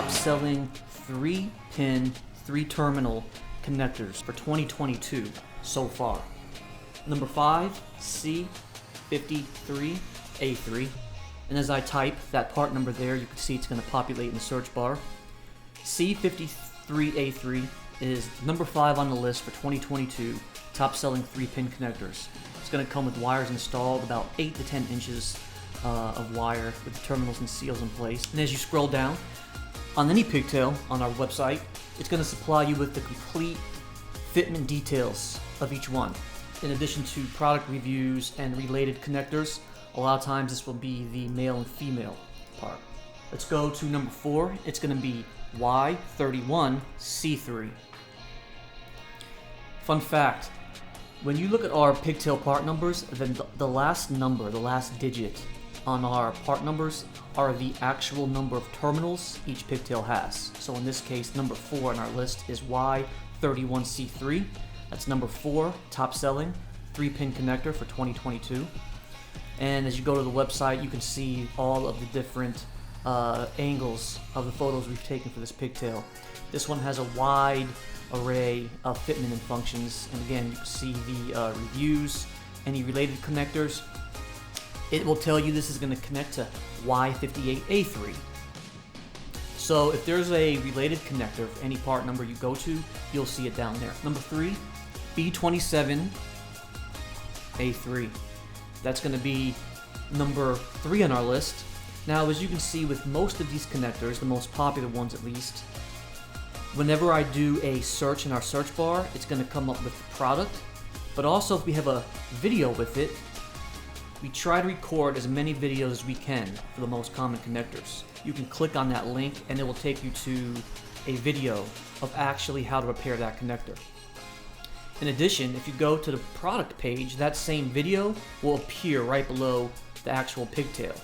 top-selling 3-pin, 3-terminal connectors for 2022 so far. Number 5, C53A3. And as I type that part number there, you can see it's going to populate in the search bar. C53A3 is number 5 on the list for 2022 top-selling 3-pin connectors. It's going to come with wires installed, about 8 to 10 inches of wire with the terminals and seals in place. And as you scroll down, on any pigtail on our website, it's going to supply you with the complete fitment details of each one. In addition to product reviews and related connectors, a lot of times this will be the male and female part. Let's go to number 4. It's going to be Y31C3. Fun fact, when you look at our pigtail part numbers, then the last number, the last digit on our part numbers are the actual number of terminals each pigtail has. So in this case, number 4 on our list is Y31C3. That's number 4 top selling 3-pin connector for 2022. And as you go to the website, you can see all of the different angles of the photos we've taken for this pigtail. This one has a wide array of fitment and functions, and again, you can see the reviews, any related connectors. It will tell you this is going to connect to Y58A3. So if there's a related connector for any part number you go to, you'll see it down there. Number 3, B27A3. That's going to be number 3 on our list. Now, as you can see with most of these connectors, the most popular ones at least, whenever I do a search in our search bar, it's going to come up with the product. But also if we have a video with it, we try to record as many videos as we can for the most common connectors. You can click on that link and it will take you to a video of actually how to repair that connector. In addition, if you go to the product page, that same video will appear right below the actual pigtail.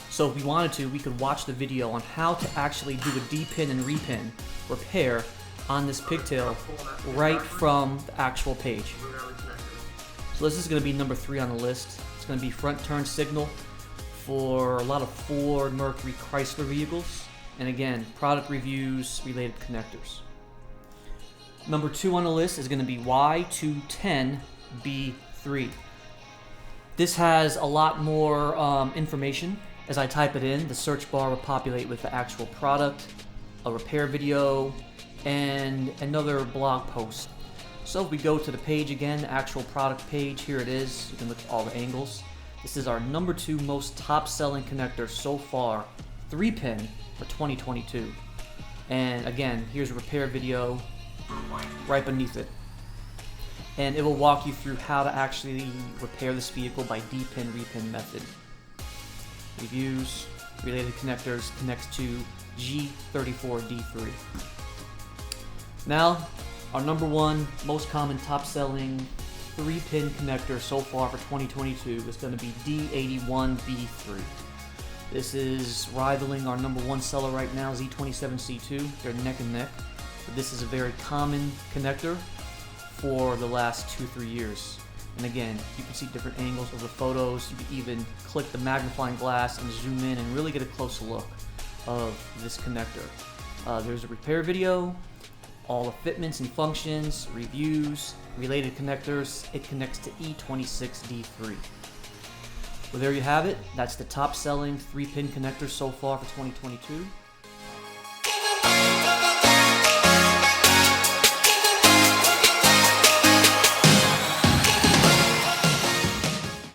So if we wanted to, we could watch the video on how to actually do a D-pin and re-pin repair on this pigtail right from the actual page. So this is going to be number 3 on the list. It's going to be front turn signal for a lot of Ford, Mercury, Chrysler vehicles. And again, product reviews, related connectors. Number 2 on the list is going to be Y210B3. This has a lot more information. As I type it in, the search bar will populate with the actual product, a repair video, and another blog post. So if we go to the page again, the actual product page, here it is. You can look at all the angles. This is our number 2 most top-selling connector so far, 3-pin for 2022. And again, here's a repair video right beneath it. And it will walk you through how to actually repair this vehicle by D-pin, re-pin method. Reviews, related connectors, connects to G34D3. Now, our number 1 most common top-selling 3-pin connector so far for 2022 is going to be D81B3. This is rivaling our number 1 seller right now, Z27C2. They're neck and neck. But this is a very common connector for the last 2-3 years. And again, you can see different angles of the photos. You can even click the magnifying glass and zoom in and really get a closer look of this connector. There's a repair video, all the fitments and functions, reviews, related connectors. It connects to E26D3. Well, there you have it. That's the top selling 3-pin connector so far for 2022.